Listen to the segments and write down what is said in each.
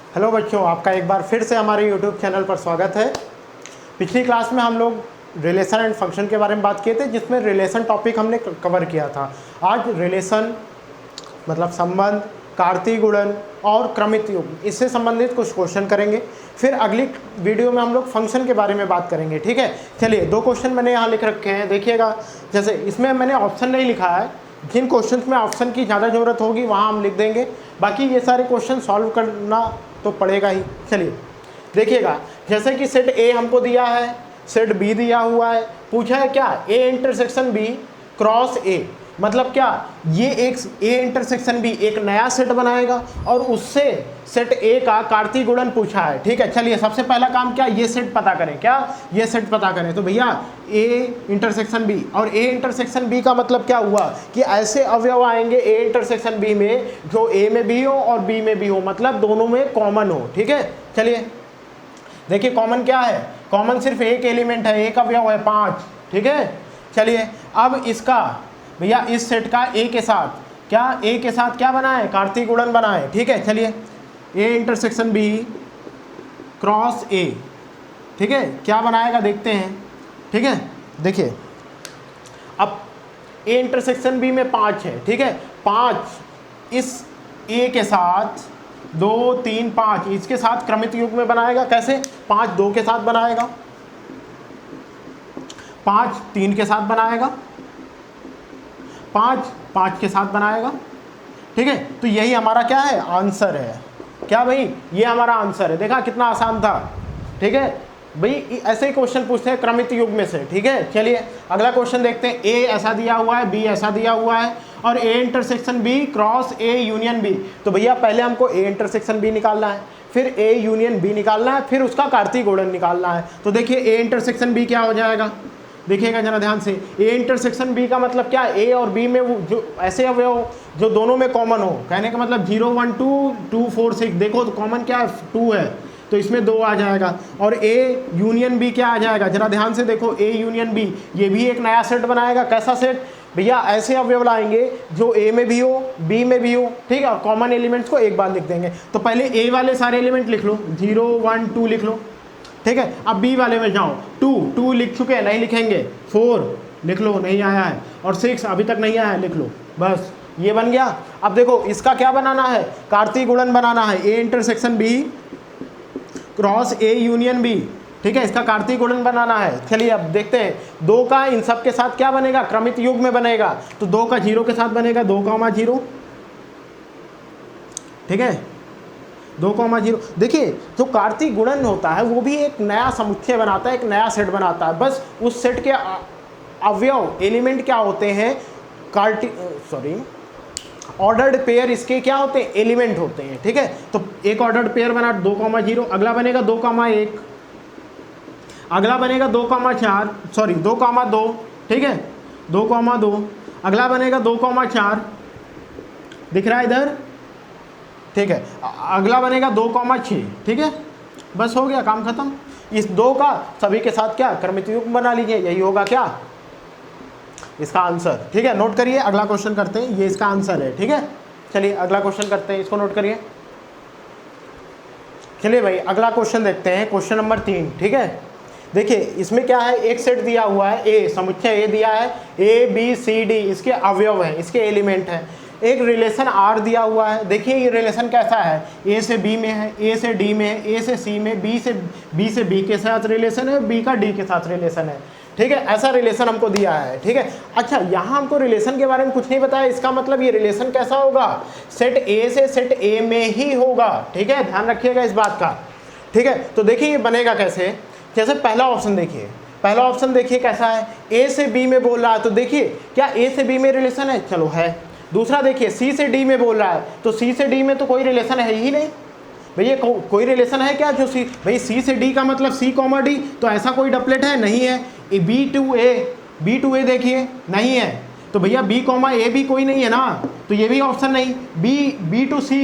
Hello बच्चों, आपका एक बार फिर से हमारे यूट्यूब चैनल पर स्वागत है। पिछली क्लास में हम लोग रिलेशन एंड फंक्शन के बारे में बात किए थे, जिसमें रिलेशन टॉपिक हमने कवर किया था। आज रिलेशन मतलब संबंध, कार्तीय गुणन और क्रमित युग्म, इससे संबंधित कुछ क्वेश्चन करेंगे। फिर अगली वीडियो में हम लोग फंक्शन के बारे में बात करेंगे। ठीक है, चलिए 2 क्वेश्चन मैंने यहाँ लिख रखे हैं, देखिएगा। जैसे इसमें मैंने ऑप्शन नहीं लिखा है, जिन क्वेश्चंस में ऑप्शन की ज़्यादा ज़रूरत होगी वहाँ हम लिख देंगे, बाकी ये सारे क्वेश्चन सॉल्व करना तो पड़ेगा ही। चलिए देखिएगा, जैसे कि सेट ए हमको दिया है, सेट बी दिया हुआ है, पूछा है क्या A intersection B cross A, मतलब क्या ये एक ए इंटरसेक्शन बी एक नया सेट बनाएगा और उससे सेट ए का कार्तीय गुणन पूछा है। ठीक है, चलिए सबसे पहला काम क्या, ये सेट पता करें। क्या ये सेट पता करें? तो भैया ए इंटरसेक्शन बी, और ए इंटरसेक्शन बी का मतलब क्या हुआ कि ऐसे अवयव आएंगे ए इंटरसेक्शन बी में जो ए में भी हो और बी में भी हो, मतलब दोनों में कॉमन हो। ठीक है, चलिए देखिए कॉमन क्या है, कॉमन सिर्फ एक एलिमेंट है, एक अवयव है 5। ठीक है, चलिए अब इसका भैया इस सेट का ए के साथ क्या बनाए, कार्तीय गुणन बनाए। ठीक है, चलिए A intersection B cross A, ठीक है, क्या बनाएगा देखते हैं। ठीक है, देखिए अब ए इंटरसेक्शन बी में 5 है। ठीक है, 5 इस ए के साथ 2 3 5 इसके साथ क्रमित युग्म में बनाएगा। कैसे? 5 2 के साथ बनाएगा, 5 3 के साथ बनाएगा, 5 5 के साथ बनाएगा। ठीक है, तो यही हमारा क्या है, आंसर है। क्या भाई, ये हमारा आंसर है। देखा कितना आसान था। ठीक है भाई, ऐसे ही क्वेश्चन पूछते हैं क्रमित युग्म में से। ठीक है, चलिए अगला क्वेश्चन देखते हैं। ए ऐसा दिया हुआ है, बी ऐसा दिया हुआ है और A intersection B cross A union B. तो भैया पहले हमको ए इंटरसेक्शन बी निकालना है, फिर ए यूनियन बी निकालना है, फिर उसका कार्तीय गुणन निकालना है। तो देखिए ए इंटरसेक्शन बी क्या हो जाएगा, देखिएगा जरा ध्यान से। ए इंटरसेक्शन बी का मतलब क्या, ए और बी में वो जो ऐसे अवयव जो दोनों में कॉमन हो, कहने का मतलब 0 1 2 2 4 6, देखो तो कॉमन क्या है 2 है, तो इसमें 2 आ जाएगा। और ए यूनियन बी क्या आ जाएगा, जरा ध्यान से देखो, ए यूनियन बी ये भी एक नया सेट बनाएगा। कैसा सेट भैया, ऐसे अवयव लाएंगे जो ए में भी हो बी में भी हो। ठीक है, कॉमन एलिमेंट्स को एक बार लिख देंगे। तो पहले ए वाले सारे एलिमेंट लिख लो, 0 1 2 लिख लो। ठीक है, अब बी वाले में जाओ, 2 लिख चुके हैं, नहीं लिखेंगे, 4 लिख लो, नहीं आया है, और 6 अभी तक नहीं आया है, लिख लो, बस ये बन गया। अब देखो इसका क्या बनाना है, कार्तीय गुणन बनाना है, A intersection B cross A union B. ठीक है, इसका कार्तीय गुणन बनाना है। चलिए अब देखते हैं, 2 का इन सब के साथ क्या बनेगा, क्रमित युग्म में बनेगा। तो 2 का 0 के साथ बनेगा 2, 0। ठीक है, 2, 0। देखिए जो कार्तीय गुणन होता है वो भी एक नया समुच्चय बनाता है, एक नया सेट बनाता है। बस उस सेट के अवयव एलिमेंट क्या होते हैं, ऑर्डर्ड पेयर इसके क्या होते हैं, एलिमेंट होते हैं। ठीक है, तो एक ऑर्डर्ड पेयर बना 2, 0, अगला बनेगा 2, 1, अगला बनेगा 2, 2, ठीक है 2, 2, अगला बनेगा 2, 4, दिख रहा है इधर। ठीक है, अगला बनेगा 2, 6। ठीक है, बस हो गया, काम खत्म। इस 2 का सभी के साथ क्या, क्रमित युग्म बना लीजिए, यही होगा क्या, इसका आंसर। ठीक है, नोट करिए, अगला क्वेश्चन करते हैं, ये इसका आंसर है। ठीक है, चलिए अगला क्वेश्चन करते हैं, इसको नोट करिए। चलिए भाई अगला क्वेश्चन देखते हैं, क्वेश्चन नंबर 3। ठीक है, देखिए इसमें क्या है, एक सेट दिया हुआ है, ए समुच्चय ए दिया है, ए बी सी डी इसके अवयव हैं, इसके एलिमेंट हैं। एक रिलेशन आर दिया हुआ है। देखिए ये रिलेशन कैसा है, ए से बी में है, ए से डी में है, ए से सी में, बी से बी के साथ रिलेशन है, बी का डी के साथ रिलेशन है। ठीक है, ऐसा रिलेशन हमको दिया है। ठीक है, अच्छा यहाँ हमको रिलेशन के बारे में कुछ नहीं बताया, इसका मतलब ये रिलेशन कैसा होगा, सेट ए से सेट ए में ही होगा। ठीक है, ध्यान रखिएगा इस बात का। ठीक है, तो देखिए ये बनेगा कैसे, जैसे पहला ऑप्शन देखिए कैसा है, ए से बी में बोल रहा है, तो देखिए क्या ए से बी में रिलेशन है, चलो है। दूसरा देखिए सी से डी में बोल रहा है, तो सी से डी में तो कोई रिलेशन है ही नहीं भैया, कोई रिलेशन है क्या जो सी, भाई सी से डी का मतलब सी, डी, तो ऐसा कोई डबलेट है, नहीं है। बी टू ए देखिए नहीं है, तो भैया बी कॉमा ए भी कोई नहीं है ना, तो ये भी ऑप्शन नहीं। बी टू सी,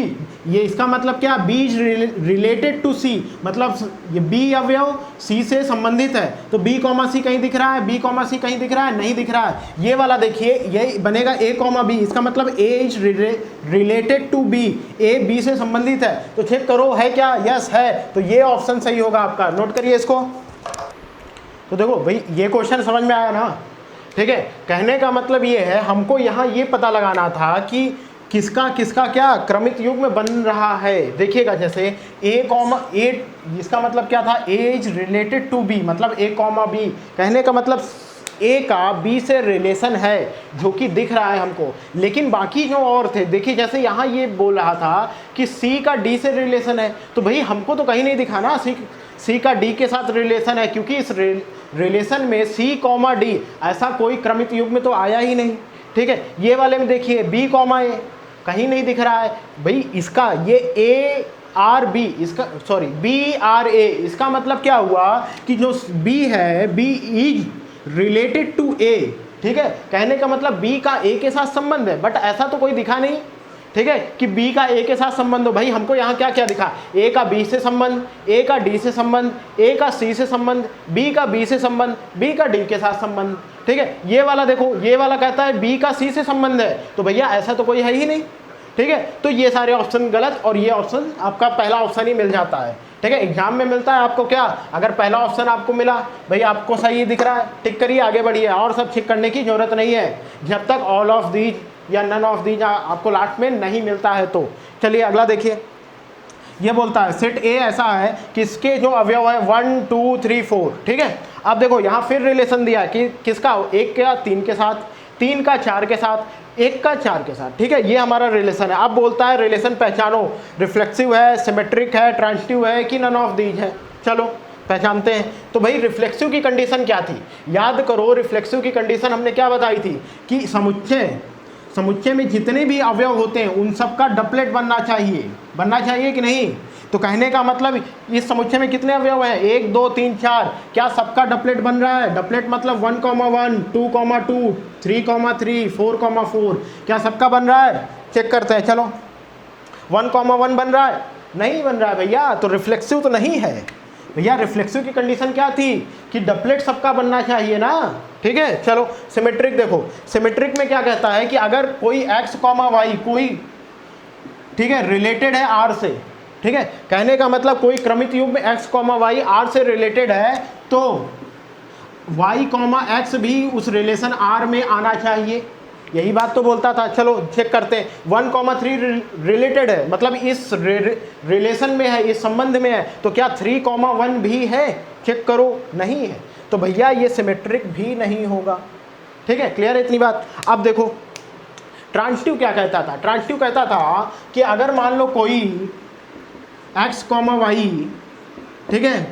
ये इसका मतलब क्या, बी इज रिलेटेड टू सी, मतलब ये बी अवयव सी से संबंधित है। तो बी कॉमा सी कहीं दिख रहा है, बी कॉमा सी कहीं दिख रहा है, नहीं दिख रहा है। ये वाला देखिए, ये बनेगा ए कॉमा बी, इसका मतलब A is related to B, A B से संबंधित है। तो चेक करो है क्या, यस है, तो ये ऑप्शन सही होगा आपका। नोट करिए इसको। तो देखो भाई ये क्वेश्चन समझ में आया ना, ठीक है। कहने का मतलब ये है, हमको यहाँ ये पता लगाना था कि किसका किसका क्या क्रमिक युग्म बन रहा है। देखिएगा जैसे ए कॉमा ए, इसका मतलब क्या था, ए इज रिलेटेड टू बी, मतलब ए कॉमा बी, कहने का मतलब ए का बी से रिलेशन है, जो कि दिख रहा है हमको। लेकिन बाकी जो और थे, देखिए जैसे यहाँ ये बोल रहा था कि सी का डी से रिलेशन है, तो भाई हमको तो कहीं नहीं दिखा ना सी का डी के साथ रिलेशन है, क्योंकि इस रिलेशन में सी कॉमा डी ऐसा कोई क्रमिक युग्म तो आया ही नहीं, ठीक है। ये वाले में देखिए बी कॉमा ए कहीं नहीं दिख रहा है भाई, इसका ये ए आर बी, इसका सॉरी बी आर ए, इसका मतलब क्या हुआ कि जो बी है, बी इज रिलेटेड टू ए, ठीक है। कहने का मतलब बी का ए के साथ संबंध है, बट ऐसा तो कोई दिखा नहीं, ठीक है, कि बी का ए के साथ संबंध हो। भाई हमको यहाँ क्या क्या दिखा, ए का बी से संबंध, ए का डी से संबंध, ए का सी से संबंध, बी का बी से संबंध, बी का डी के साथ संबंध, ठीक है। ये वाला देखो, ये वाला कहता है बी का सी से संबंध है, तो भैया ऐसा तो कोई है ही नहीं, ठीक है। तो ये सारे ऑप्शन गलत, और ये ऑप्शन आपका पहला ऑप्शन ही मिल जाता है, ठीक है। एग्जाम में मिलता है आपको क्या, अगर पहला ऑप्शन आपको मिला, भाई आपको सही दिख रहा है, टिक करिए, आगे बढ़िए, और सब चेक करने की जरूरत नहीं है, जब तक ऑल ऑफ दीज या नन ऑफ दीज आपको लास्ट में नहीं मिलता है। तो चलिए अगला देखिए, ये बोलता है सेट ए ऐसा है कि इसके जो अवयव है 1 2 3 4, ठीक है। अब देखो यहाँ फिर रिलेशन दिया है कि किसका, एक का 3 के साथ, 3 का 4 के साथ, 1 का 4 के साथ, ठीक है। ये हमारा रिलेशन है। अब बोलता है रिलेशन पहचानो, रिफ्लेक्सिव है, सिमेट्रिक है, ट्रांजिटिव है कि नन ऑफ दीज है। चलो पहचानते हैं। तो भाई रिफ्लेक्सिव की कंडीशन क्या थी, याद करो, रिफ्लेक्सिव की कंडीशन हमने क्या बताई थी कि समुच्चय में जितने भी अवयव होते हैं उन सब का डपलेट बनना चाहिए कि नहीं। तो कहने का मतलब इस समुच्चय में कितने अवयव हैं, 1 2 3 4, क्या सबका डपलेट बन रहा है। डपलेट मतलब 1, 1, 2, 2, 3, 3, 4, 4, क्या सबका बन रहा है। चेक करते हैं, चलो 1, 1 बन रहा है, नहीं बन रहा है भैया, तो रिफ्लेक्सिव तो नहीं है भैया। रिफ्लेक्सिव की कंडीशन क्या थी कि डपलेट सबका बनना चाहिए ना, ठीक है। चलो सिमेट्रिक देखो, सिमेट्रिक में क्या कहता है कि अगर कोई x, y कोई, ठीक है, रिलेटेड है r से, ठीक है। कहने का मतलब कोई क्रमिक युग्म x, y r से रिलेटेड है, तो y, x भी उस रिलेशन r में आना चाहिए, यही बात तो बोलता था। चलो चेक करते हैं, 1, 3 रिलेटेड है, मतलब इस रिलेशन में है, इस संबंध में है, तो क्या 3, 1 भी है। चेक करो, नहीं है, तो भैया ये सिमेट्रिक भी नहीं होगा, ठीक है। क्लियर है इतनी बात। अब देखो ट्रांजिटिव क्या कहता था, ट्रांजिटिव कहता था कि अगर मान लो कोई x, y, ठीक है,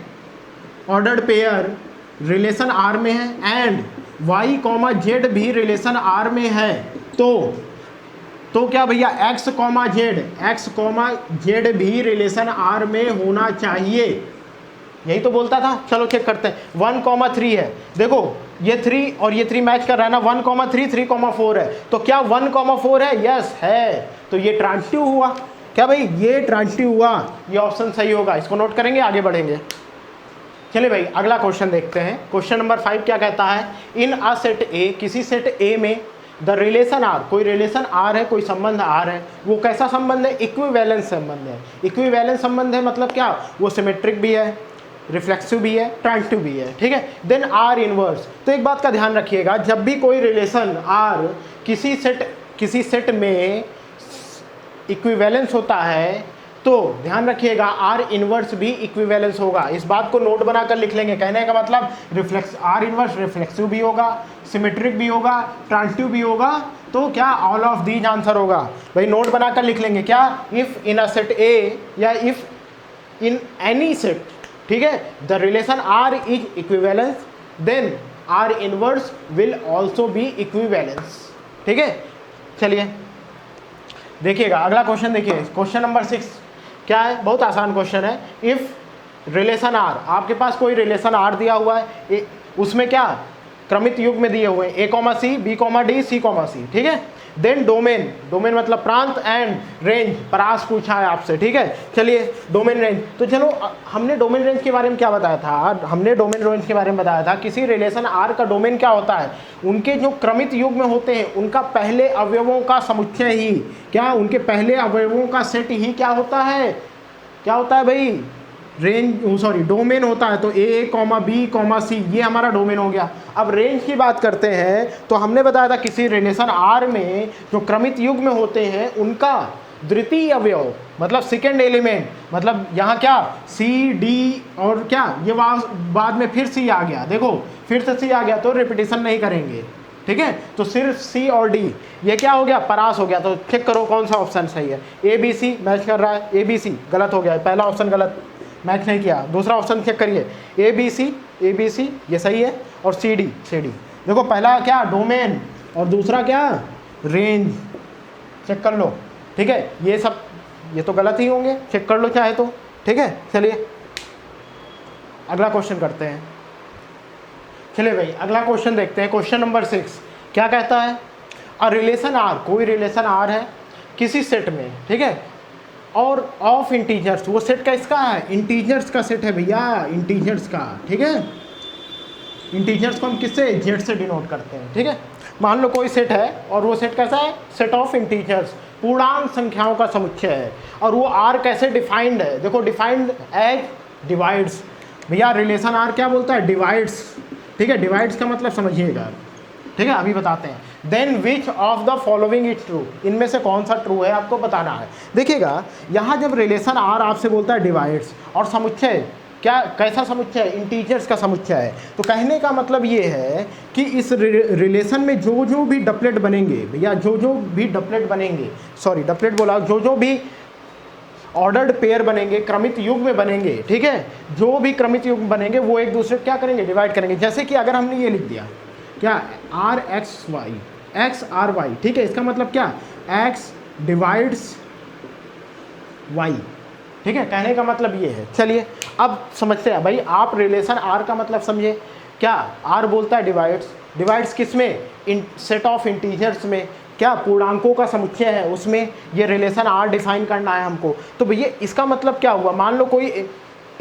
ऑर्डर्ड पेयर रिलेशन r में है एंड y, z भी रिलेशन r में है, तो क्या भैया x, z भी रिलेशन r में होना चाहिए, यही तो बोलता था। चलो चेक करते हैं, 1, 3 है, देखो ये 3 और ये 3 मैच कर रहा है ना, 1, 3, 3, 4 है, तो क्या 1, 4 है, यस है, तो ये ट्रांजिटिव हुआ। क्या भाई, ये ट्रांजिटिव हुआ, ये ऑप्शन सही होगा, इसको नोट करेंगे, आगे बढ़ेंगे। चलिए भाई अगला क्वेश्चन देखते हैं। क्वेश्चन नंबर 5 क्या कहता है, इन अ सेट ए, किसी सेट ए में द रिलेशन आर, कोई रिलेशन आर है, कोई संबंध आर है, वो कैसा संबंध है, इक्विवेलेंस संबंध है। इक्विवेलेंस संबंध है मतलब क्या, वो सिमेट्रिक भी है, रिफ्लेक्सिव भी है, ट्रांजिटिव भी है, ठीक है। देन आर इनवर्स, तो एक बात का ध्यान रखिएगा, जब भी कोई रिलेशन आर किसी सेट में इक्विवेलेंस होता है, तो ध्यान रखिएगा आर इनवर्स भी इक्विवेलेंस होगा। इस बात को नोट बनाकर लिख लेंगे। कहने का मतलब आर इनवर्स रिफ्लेक्सिव भी होगा, सिमेट्रिक भी होगा, ट्रांजिटिव भी होगा, तो क्या ऑल ऑफ दीज आंसर होगा। भाई नोट बनाकर लिख लेंगे, क्या, इफ इन अ सेट ए या इफ इन एनी सेट, ठीक है, the relation R is equivalence, then R inverse will also be equivalence, ठीक है। चलिए देखिएगा अगला क्वेश्चन, देखिए क्वेश्चन नंबर 6 क्या है, बहुत आसान क्वेश्चन है। इफ रिलेशन आर, आपके पास कोई रिलेशन आर दिया हुआ है, उसमें क्या क्रमित युग में दिए हुए A, C, B, D, C, C, ठीक है। देन डोमेन, डोमेन मतलब प्रांत, एंड रेंज, परास पूछा है आपसे, ठीक है। चलिए डोमेन रेंज, तो चलो हमने डोमेन रेंज के बारे में क्या बताया था, हमने डोमेन रेंज के बारे में बताया था किसी रिलेशन R का डोमेन क्या होता है, उनके जो क्रमित युग में होते हैं उनका पहले अवयवों का समुच्चय ही क्या, उनके पहले अवयवों का सेट ही क्या होता है, क्या होता है भाई, रेंज, सॉरी डोमेन होता है। तो A, B, C ये हमारा डोमेन हो गया। अब रेंज की बात करते हैं तो हमने बताया था किसी रिलेशन R में जो क्रमित युग में होते हैं उनका द्वितीय अवयव मतलब सेकेंड एलिमेंट, मतलब यहाँ क्या C, D और क्या ये बाद में फिर C आ गया, देखो फिर से C आ गया तो रिपीटिशन नहीं करेंगे, ठीक है। तो सिर्फ C और D ये क्या हो गया, परास हो गया। तो चेक करो कौन सा ऑप्शन सही है, ABC मैच कर रहा है, ABC गलत हो गया, पहला ऑप्शन गलत, मैच नहीं किया। दूसरा ऑप्शन चेक करिए, ABC ये सही है, और CD देखो पहला क्या डोमेन और दूसरा क्या रेंज, चेक कर लो, ठीक है। ये सब ये तो गलत ही होंगे, चेक कर लो चाहे तो, ठीक है। चलिए अगला क्वेश्चन करते हैं। चलिए भाई अगला क्वेश्चन देखते हैं, क्वेश्चन नंबर 6 क्या कहता है, अ रिलेशन R, कोई रिलेशन R है किसी सेट में, ठीक है, और ऑफ इंटीजर्स, वो सेट किसका है, इंटीजर्स का सेट है भैया, इंटीजर्स का, ठीक है। इंटीजर्स को हम किससे, जेड से डिनोट करते हैं, ठीक है। मान लो कोई सेट है और वो सेट कैसा है, सेट ऑफ इंटीजर्स, पूर्णांक संख्याओं का समुच्चय है, और वो R कैसे डिफाइंड है, देखो डिफाइंड एज डिवाइड्स, भैया रिलेशन R क्या बोलता है, डिवाइड्स, ठीक है। डिवाइड्स का मतलब समझिएगा, ठीक है, अभी बताते हैं। Then which of the following is true, इनमें से कौन सा ट्रू है आपको बताना है। देखिएगा यहाँ जब रिलेशन R आपसे बोलता है डिवाइड्स और समुच्चय क्या, कैसा समुच्चय है, इंटीजर्स का समुच्चय है, तो कहने का मतलब ये है कि इस रिलेशन में जो जो भी डपलेट बनेंगे भैया, जो जो भी डपलेट बनेंगे, सॉरी डपलेट बोला, जो जो भी ऑर्डर्ड पेयर बनेंगे, क्रमित युग में बनेंगे, ठीक है, जो भी क्रमित युग बनेंगे वो एक दूसरे क्या करेंगे, डिवाइड करेंगे। जैसे कि अगर हमने ये लिख दिया क्या, x r y, ठीक है, इसका मतलब क्या, x डिवाइड्स y, ठीक है, कहने का मतलब ये है। चलिए अब समझते हैं भाई, आप रिलेशन R का मतलब समझे, क्या R बोलता है डिवाइड्स किस में, इन सेट ऑफ इंटीजर्स में, क्या पूर्णांकों का समुच्चय है उसमें, ये रिलेशन R डिफाइन करना है हमको। तो भैया इसका मतलब क्या हुआ, मान लो कोई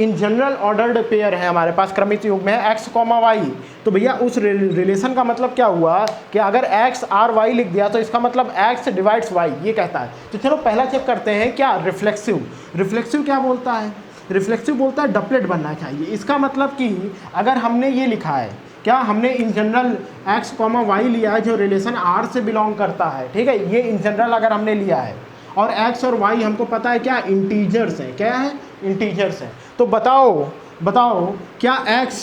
इन जनरल ऑर्डर्ड पेयर है हमारे पास क्रमित युग में x, y, तो भैया उस रिलेशन का मतलब क्या हुआ कि अगर x r y लिख दिया तो इसका मतलब x डिवाइड्स y, ये कहता है। तो चलो पहला चेक करते हैं, क्या रिफ्लेक्सिव क्या बोलता है, रिफ्लेक्सिव बोलता है डपलेट बनना चाहिए। इसका मतलब कि अगर हमने ये लिखा है, क्या हमने इन जनरल x, y लिया है जो रिलेशन R से बिलोंग करता है, ठीक है, ये इन जनरल अगर हमने लिया है, और x और y हमको पता है क्या इंटीजर्स है, क्या है इंटीजर्स है, तो बताओ क्या x,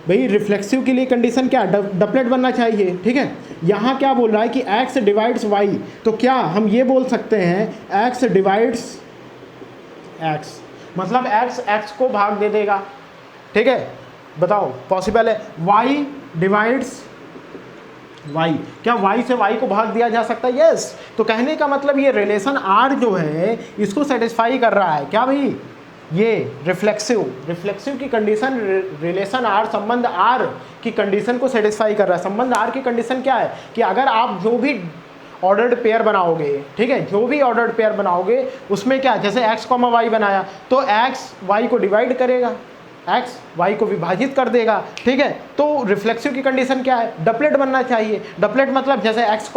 भाई रिफ्लेक्सिव के लिए कंडीशन क्या, डपलेट बनना चाहिए, ठीक है। यहाँ क्या बोल रहा है कि x डिवाइड्स y, तो क्या हम ये बोल सकते हैं x डिवाइड्स x, मतलब x को भाग दे देगा, ठीक है, बताओ पॉसिबल है। y डिवाइड्स y, क्या y से y को भाग दिया जा सकता है, यस। तो कहने का मतलब ये रिलेशन R जो है इसको सेटिस्फाई कर रहा है, क्या भाई, ये रिफ्लेक्सिव की कंडीशन, रिलेशन R, संबंध R की कंडीशन को सेटिस्फाई कर रहा है। संबंध R की कंडीशन क्या है कि अगर आप जो भी ऑर्डर्ड पेयर बनाओगे, ठीक है, जो भी ऑर्डर्ड पेयर बनाओगे उसमें क्या, जैसे x, y बनाया तो x y को डिवाइड करेगा, x y को विभाजित कर देगा, ठीक है। तो रिफ्लेक्सिव की कंडीशन क्या है, डपलेट बनना चाहिए। डपलेट मतलब जैसे x,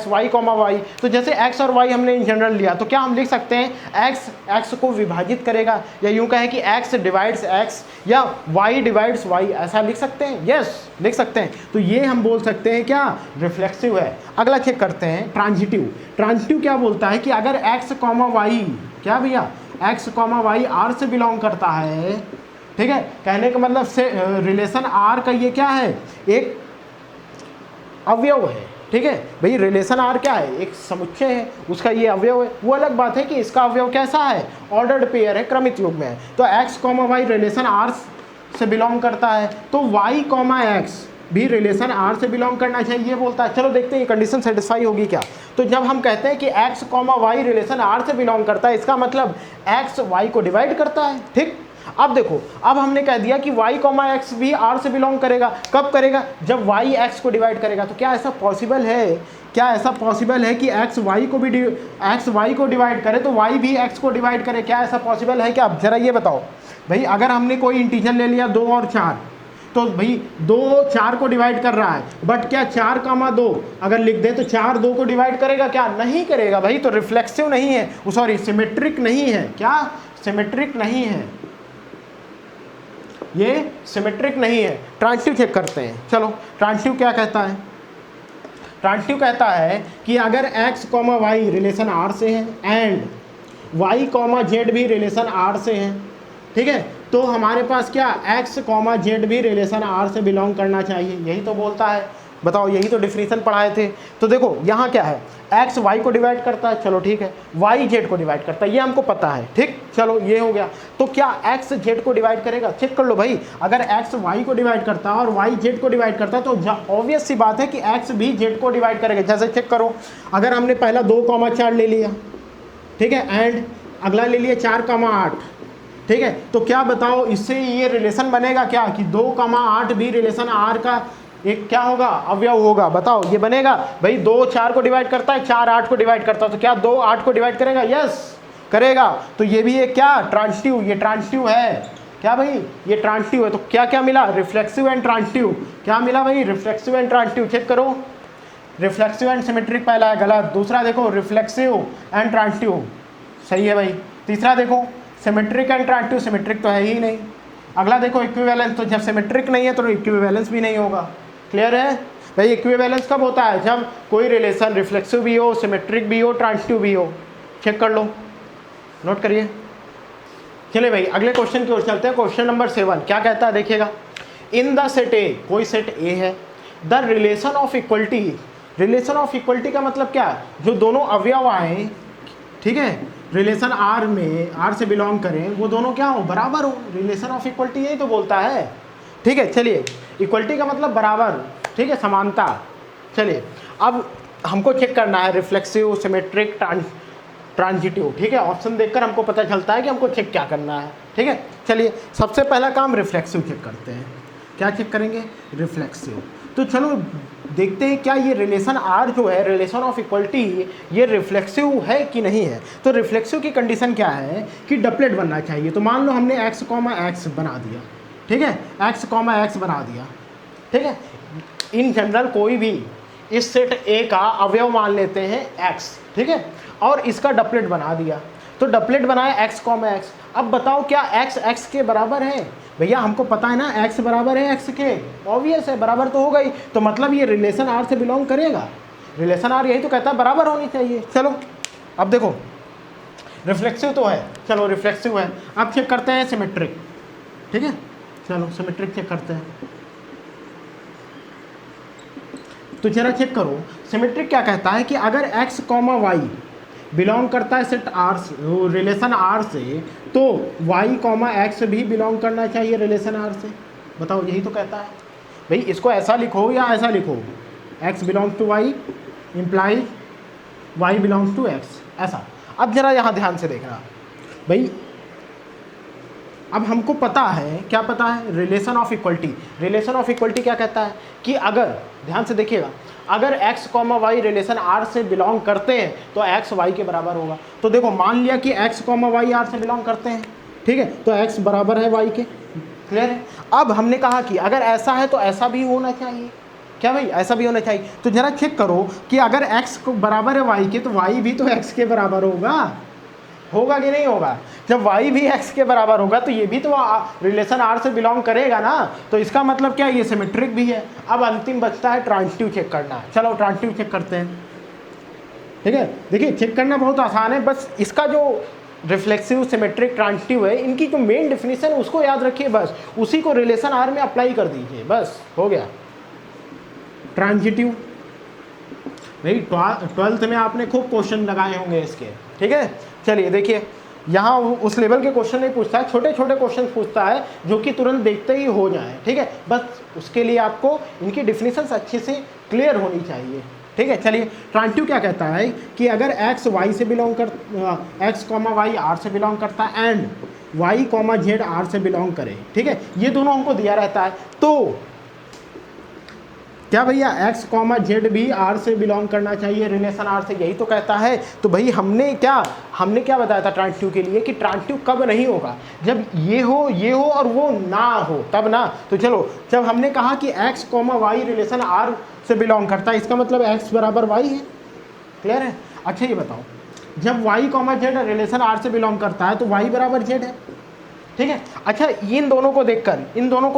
y, y, तो जैसे x और y हमने इन जनरल लिया तो क्या हम लिख सकते हैं x को विभाजित करेगा, या यूं कहें कि x डिवाइड्स x या y डिवाइड्स y, ऐसा लिख सकते हैं, यस लिख सकते हैं। तो ये हम बोल सकते हैं क्या, रिफ्लेक्सिव है। अगला चेक करते हैं ट्रांजिटिव क्या बोलता है कि अगर x, y, क्या भैया x, y R से बिलोंग करता है, ठीक है, कहने का मतलब से रिलेशन R का ये क्या है, एक अवयव है, ठीक है भाई। रिलेशन R क्या है, एक समुच्चय है, उसका ये अवयव है। वो अलग बात है कि इसका अवयव कैसा है, ऑर्डर्ड पेयर है, क्रमित युग में है। तो x, y रिलेशन R से बिलोंग करता है, तो y, x भी रिलेशन R से बिलोंग करना चाहिए, ये बोलता है। चलो देखते हैं ये कंडीशन सेटिस्फाई होगी क्या। तो जब हम कहते हैं कि x, y रिलेशन R से बिलोंग करता है, इसका मतलब x y को डिवाइड करता है, ठीक। अब देखो, अब हमने कह दिया कि y, x भी R से बिलोंग करेगा। कब करेगा? जब y x को डिवाइड करेगा। तो क्या ऐसा पॉसिबल है, क्या ऐसा पॉसिबल है कि x y को डिवाइड करे तो y भी x को डिवाइड करे? क्या ऐसा पॉसिबल है क्या? अब जरा ये बताओ भाई, अगर हमने कोई इंटीजर ले लिया 2 और 4, तो भाई 2 4 को डिवाइड कर रहा है, बट क्या 4,2 अगर लिख दे तो 4 2 को डिवाइड करेगा? क्या नहीं करेगा भाई। तो रिफ्लेक्सिव नहीं है, सॉरी सिमेट्रिक नहीं है। क्या? सिमेट्रिक नहीं है, ये सिमेट्रिक नहीं है। ट्रांजिटिव चेक करते हैं। चलो, ट्रांजिटिव क्या कहता है? ट्रांजिटिव कहता है कि अगर x, y रिलेशन R से है एंड y, z भी रिलेशन R से है, ठीक है, तो हमारे पास क्या x, z भी रिलेशन R से बिलोंग करना चाहिए। यही तो बोलता है। बताओ, यही तो डिफिनीशन पढ़ाए थे। तो देखो यहाँ क्या है, x y को डिवाइड करता है, चलो ठीक है, y z को डिवाइड करता है, ये हमको पता है, ठीक। चलो ये हो गया। तो क्या x z को डिवाइड करेगा? चेक कर लो भाई, अगर x y को डिवाइड करता है और y z को डिवाइड करता है तो ऑब्वियस सी बात है कि x भी z को डिवाइड करेगा। जैसे चेक करो, अगर हमने पहला 2,4 ले लिया, ठीक है, एंड अगला ले लिया 4,8, ठीक है, तो क्या बताओ, इससे ये रिलेशन बनेगा क्या कि 2,8 भी रिलेशन R का एक क्या होगा? अवयव होगा। बताओ, ये बनेगा भाई। 2 4 को डिवाइड करता है, 4 8 को डिवाइड करता है, तो क्या 2 8 को डिवाइड करेगा? यस करेगा। तो ये भी एक क्या? ट्रांजिटिव। ये ट्रांजिटिव है। क्या भाई? ये ट्रांजिटिव है। तो क्या क्या मिला? Reflexive and transitive. क्या मिला भाई? Reflexive and transitive. चेक करो, रिफ्लेक्सिव एंड सिमेट्रिक पहला है, गलत। दूसरा देखो, रिफ्लेक्सिव एंड ट्रांजिटिव, सही है भाई। तीसरा देखो, सिमेट्रिक एंड ट्रांजिटिव, सिमेट्रिक तो है ही नहीं। अगला देखो, इक्विवेलेंस, तो जब सिमेट्रिक नहीं है तो इक्विवेलेंस भी नहीं होगा। क्लियर है भाई? इक्विवेलेंस कब होता है? जब कोई रिलेशन रिफ्लेक्सिव भी हो, सिमेट्रिक भी हो, ट्रांजिटिव भी हो। चेक कर लो, नोट करिए। चलिए भाई, अगले क्वेश्चन की ओर चलते हैं। क्वेश्चन नंबर 7 क्या कहता है, देखिएगा। इन द सेट ए, कोई सेट ए है, the relation of equality. Relation of equality का मतलब क्या? जो दोनों अवयव आए, ठीक है, रिलेशन R में, R से बिलोंग करें, वो दोनों क्या हो? बराबर हो। रिलेशन ऑफ इक्वलिटी यही तो बोलता है, ठीक है। चलिए, इक्वलिटी का मतलब बराबर, ठीक है, समानता। चलिए, अब हमको चेक करना है रिफ्लेक्सिव, सिमेट्रिक, ट्रांजिटिव, ठीक है। ऑप्शन देखकर हमको पता चलता है कि हमको चेक क्या करना है, ठीक है। चलिए, सबसे पहला काम रिफ्लेक्सिव चेक करते हैं। क्या चेक करेंगे? रिफ्लेक्सिव। तो चलो देखते हैं क्या ये रिलेशन R जो है, रिलेशन ऑफ इक्वलिटी, ये रिफ्लेक्सिव है कि नहीं है। तो रिफ्लेक्सिव की कंडीशन क्या है कि डबलेट बनना चाहिए। तो मान लो हमने x, x बना दिया, ठीक है, x, x बना दिया, ठीक है। इन जनरल कोई भी इस सेट A का अवयव मान लेते हैं x, ठीक है, और इसका डबलेट बना दिया। तो डबलेट बनाया x, x। अब बताओ, क्या x x के बराबर है? भैया हमको पता है ना, x बराबर है x के, ऑब्वियस है, बराबर तो होगा ही। तो मतलब ये रिलेशन R से बिलोंग करेगा। रिलेशन R यही तो कहता है बराबर होनी चाहिए। चलो, अब देखो, रिफ्लेक्सिव तो है, चलो रिफ्लेक्सिव है। अब चेक करते हैं सिमेट्रिक, ठीक है। चलो सिमेट्रिक चेक करते हैं। तो जरा चेक करो, सिमेट्रिक क्या कहता है कि अगर x, y बिलोंग करता है सेट R से, रिलेशन R से, तो y, x भी बिलोंग करना चाहिए रिलेशन R से। बताओ, यही तो कहता है भाई। इसको ऐसा लिखो या ऐसा लिखो, x belongs to y implies y belongs to x, ऐसा। अब जरा यहाँ ध्यान से देखना भाई, अब हमको पता है, क्या पता है? Relation of equality. Relation of equality क्या कहता है कि अगर, ध्यान से देखिएगा, अगर x, y रिलेशन R से बिलोंग करते हैं तो x y के बराबर होगा। तो देखो, मान लिया कि x, y R से बिलोंग करते हैं, ठीक है, तो x बराबर है y के। क्लियर है? अब हमने कहा कि अगर ऐसा है तो ऐसा भी होना चाहिए। क्या भाई? ऐसा भी होना चाहिए। तो जरा चेक करो कि अगर x बराबर है y के, तो y भी तो x के बराबर होगा कि नहीं होगा? जब y भी x के बराबर होगा तो ये भी तो रिलेशन R से बिलोंग करेगा ना। तो इसका मतलब क्या, ये सिमेट्रिक भी है। अब अंतिम बचता है ट्रांजिटिव चेक करना। चलो ट्रांजिटिव चेक करते हैं, ठीक है। देखिए, चेक करना बहुत आसान है, बस इसका जो रिफ्लेक्सिव, सिमेट्रिक, ट्रांजिटिव है, इनकी जो मेन डेफिनेशन उसको याद रखिए, बस उसी को रिलेशन R में अप्लाई कर दीजिए, बस हो गया। ट्रांजिटिव भाई 12th में आपने खूब क्वेश्चन लगाए होंगे इसके, ठीक है। चलिए देखिए, यहाँ उस लेवल के क्वेश्चन नहीं पूछता है, छोटे छोटे क्वेश्चन पूछता है जो कि तुरंत देखते ही हो जाए, ठीक है। बस उसके लिए आपको इनकी डिफिनीशंस अच्छे से क्लियर होनी चाहिए, ठीक है। चलिए ट्रांजिटिव क्या कहता है कि अगर x y से बिलोंग कर x कॉमा वाई आर से बिलोंग करता है and y comma Z R से बिलोंग करे, ठीक है, ये दोनों हमको दिया रहता है, तो क्या भैया x कॉमा जेड भी आर से बिलोंग करना चाहिए, रिलेशन आर से, यही तो कहता है। तो भाई हमने क्या बताया था ट्रांजिटिव के लिए कि ट्रांजिटिव कब नहीं होगा, जब ये हो और वो ना हो, तब ना। तो चलो, जब हमने कहा कि x comma Y relation R से बिलोंग करता है, इसका मतलब x बराबर y है, क्लियर है। अच्छा ये बताओ, जब y comma Z relation R से बिलोंग करता है तो y बराबर z है, ठीक है। अच्छा इन दोनों को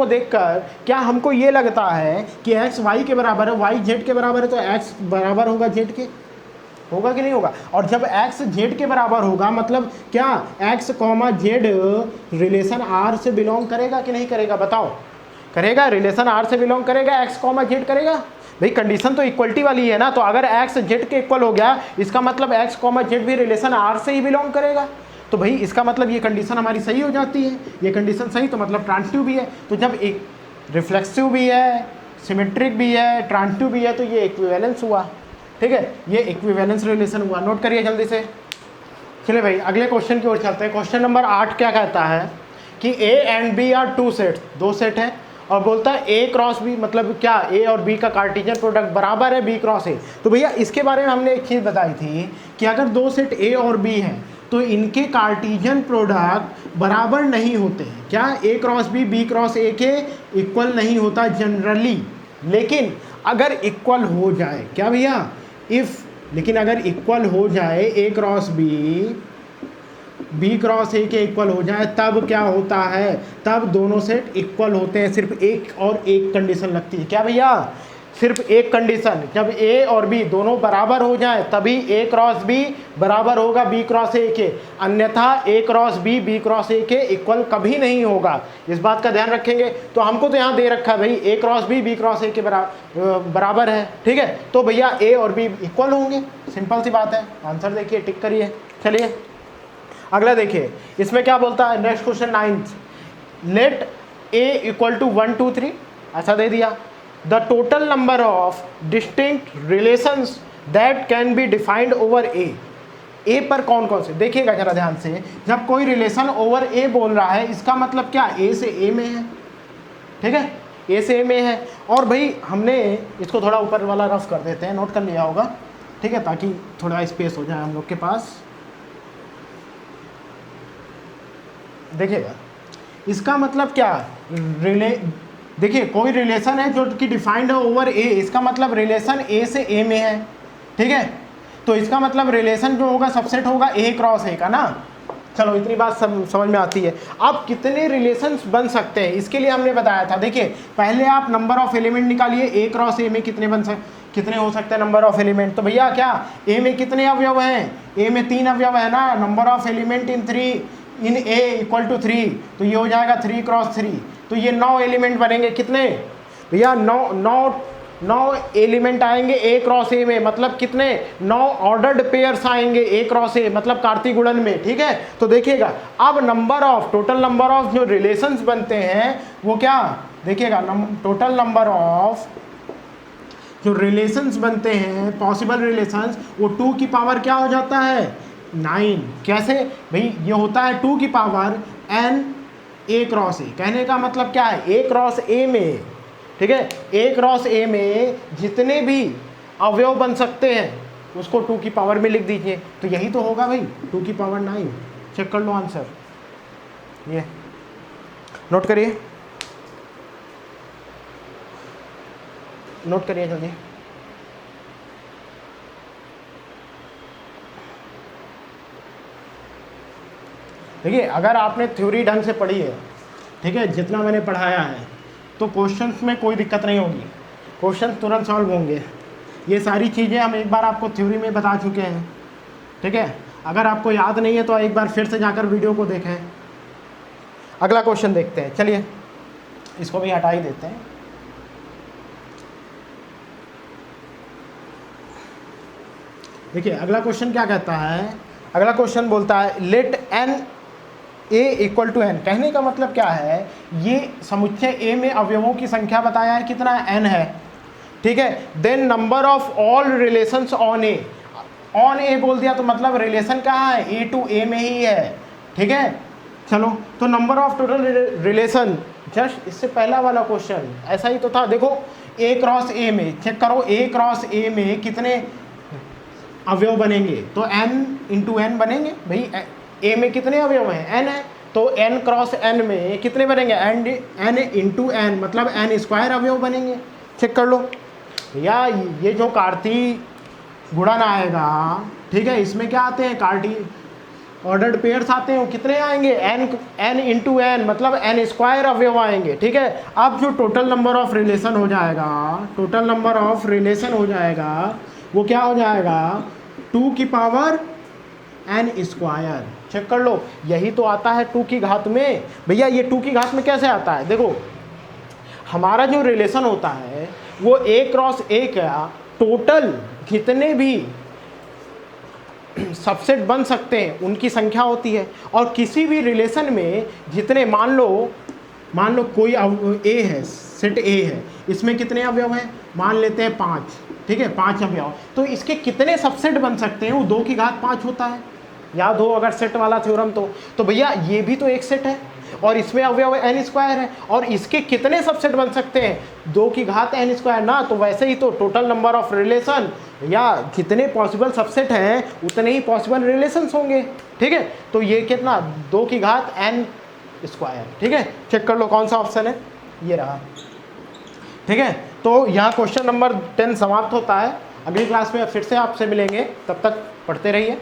देखकर क्या हमको ये लगता है कि x y के बराबर है, y z के बराबर है, तो x बराबर होगा z के, होगा कि नहीं होगा। और जब x z के बराबर होगा मतलब क्या x comma Z relation r से बिलोंग करेगा कि नहीं करेगा, बताओ। करेगा, रिलेशन r से बिलोंग करेगा, x कॉमा जेड करेगा। भाई कंडीशन तो इक्वलिटी वाली है ना, तो अगर x z के इक्वल हो गया इसका मतलब x कॉमा जेड भी रिलेशन r से ही बिलोंग करेगा। तो भाई इसका मतलब ये कंडीशन हमारी सही हो जाती है, ये कंडीशन सही, तो मतलब ट्रांजिटिव भी है। तो जब एक रिफ्लेक्सिव भी है, सिमेट्रिक भी है, ट्रांजिटिव भी है, तो ये इक्विवेलेंस हुआ, ठीक है, ये इक्विवेलेंस रिलेशन हुआ। नोट करिए जल्दी से। चलिए भाई अगले क्वेश्चन की ओर चलते हैं। क्वेश्चन नंबर 8 क्या कहता है कि A and B are two sets, दो सेट है, और बोलता है A क्रॉस B, मतलब क्या A और B का कार्टेशियन प्रोडक्ट बराबर है B क्रॉस A। तो भैया इसके बारे में हमने एक चीज़ बताई थी कि अगर दो सेट A और B हैं तो इनके कार्टेशियन प्रोडक्ट बराबर नहीं होते हैं। क्या A cross B cross A के इक्वल नहीं होता जनरली, लेकिन अगर इक्वल हो जाए, क्या भैया लेकिन अगर इक्वल हो जाए A cross B cross A के इक्वल हो जाए, तब क्या होता है, तब दोनों सेट इक्वल होते हैं। सिर्फ एक और एक कंडीशन लगती है, क्या भैया, सिर्फ एक कंडीशन, जब A और B दोनों बराबर हो जाए तभी A क्रॉस B बराबर होगा B क्रॉस A के, अन्यथा A cross B cross A के इक्वल कभी नहीं होगा। इस बात का ध्यान रखेंगे। तो हमको तो यहाँ दे रखा है भाई A cross B cross A के बराबर है, ठीक है, तो भैया A और B इक्वल होंगे, सिंपल सी बात है। आंसर देखिए, टिक करिए। चलिए अगला देखिए, इसमें क्या बोलता है, next question 9, let A equal to 1 2 3, ऐसा दे दिया। The total number of distinct relations that can be defined over A, A पर कौन कौन से, देखिएगा जरा ध्यान से, जब कोई रिलेशन ओवर A बोल रहा है इसका मतलब क्या A से A में है, ठीक है, A से A में है। और भाई हमने इसको थोड़ा ऊपर वाला रफ कर देते हैं, नोट कर लिया होगा, ठीक है, ताकि थोड़ा स्पेस हो जाए हम लोग के पास। देखिएगा इसका मतलब क्या, देखिए कोई रिलेशन है जो कि डिफाइंड है ओवर A, इसका मतलब रिलेशन A से A में है, ठीक है, तो इसका मतलब रिलेशन जो होगा सबसेट होगा A क्रॉस A का ना। चलो इतनी बात समझ में आती है। अब कितने रिलेशंस बन सकते हैं इसके लिए हमने बताया था, देखिए पहले आप नंबर ऑफ एलिमेंट निकालिए, A क्रॉस A में कितने हो सकते हैं नंबर ऑफ एलिमेंट। तो भैया क्या A में कितने अवयव हैं, A में 3 अवयव है ना, number of element in A equal to 3, तो ये हो जाएगा 3 क्रॉस 3, तो ये 9 एलिमेंट बनेंगे। कितने भैया, 9 एलिमेंट आएंगे A क्रॉस A में, मतलब कितने 9 ऑर्डर्ड पेयर्स आएंगे A क्रॉस A, मतलब कार्तीय गुणन में, ठीक है। तो देखिएगा अब टोटल नंबर ऑफ जो रिलेशंस बनते हैं वो क्या, देखिएगा टोटल नंबर ऑफ जो रिलेशंस बनते हैं, पॉसिबल रिलेशंस, वो 2 की पावर क्या हो जाता है, 9। कैसे भाई, ये होता है 2 की power n A cross A। कहने का मतलब क्या है, A क्रॉस A में, ठीक है, A क्रॉस A में जितने भी अवयव बन सकते हैं उसको 2 की पावर में लिख दीजिए, तो यही तो होगा भाई 2 की पावर 9। चेक कर लो आंसर, ये नोट करिए, नोट करिए जल्दी। देखिए अगर आपने थ्योरी ढंग से पढ़ी है, ठीक है, जितना मैंने पढ़ाया है, तो क्वेश्चंस में कोई दिक्कत नहीं होगी, क्वेश्चन तुरंत सॉल्व होंगे। ये सारी चीज़ें हम एक बार आपको थ्योरी में बता चुके हैं, ठीक है। अगर आपको याद नहीं है तो एक बार फिर से जाकर वीडियो को देखें। अगला क्वेश्चन देखते हैं, चलिए इसको भी हटा ही देते हैं। देखिए अगला क्वेश्चन क्या कहता है, अगला क्वेश्चन बोलता है let n A equal to n। कहने का मतलब क्या है, ये समुच्चय A में अवयवों की संख्या बताया है, कितना n है, ठीक है। Then number of all relations on A, on A बोल दिया तो मतलब रिलेशन कहाँ है, ए टू ए में ही है, ठीक है। चलो तो number of total relation, just इससे पहला वाला क्वेश्चन ऐसा ही तो था, देखो ए क्रॉस ए में चेक करो, ए क्रॉस ए में कितने अवयव बनेंगे, तो n इंटू एन बनेंगे भाई, ए में कितने अवयव हैं, n है, तो n क्रॉस n में कितने बनेंगे, n इंटू एन मतलब n स्क्वायर अवयव बनेंगे, चेक कर लो। या ये जो कार्तीय गुणन आएगा, ठीक है, इसमें क्या आते हैं, कार्तीय ऑर्डर्ड पेयर्स आते हैं, वो कितने आएंगे, n इंटू एन मतलब n स्क्वायर अवयव आएंगे, ठीक है। अब जो टोटल नंबर ऑफ रिलेशन हो जाएगा, टोटल नंबर ऑफ रिलेशन हो जाएगा, वो क्या हो जाएगा, 2 की पावर n स्क्वायर, चेक कर लो। यही तो आता है 2 की घात में, भैया ये 2 की घात में कैसे आता है, देखो हमारा जो रिलेशन होता है वो a क्रॉस a का टोटल जितने भी सबसेट बन सकते हैं उनकी संख्या होती है, और किसी भी रिलेशन में जितने मान लो कोई ए है, सेट ए है, इसमें कितने अवयव हैं, मान लेते हैं 5, ठीक है, 5 अवयव, तो इसके कितने सबसेट बन सकते हैं, वो 2 की घात 5 होता है, याद हो अगर सेट वाला थ्योरम तो भैया ये भी तो एक सेट है और इसमें अवयव n स्क्वायर है, और इसके कितने सबसेट बन सकते हैं, 2 की घात n स्क्वायर ना, तो वैसे ही तो टोटल नंबर ऑफ रिलेशन या जितने पॉसिबल सबसेट हैं उतने ही पॉसिबल रिलेशंस होंगे, ठीक है। तो ये कितना, 2 की घात n स्क्वायर, ठीक है। चेक कर लो कौन सा ऑप्शन है, ये रहा, ठीक है। तो यहाँ क्वेश्चन नंबर 10 समाप्त होता है। अगली क्लास में फिर से आपसे मिलेंगे, तब तक पढ़ते रहिए।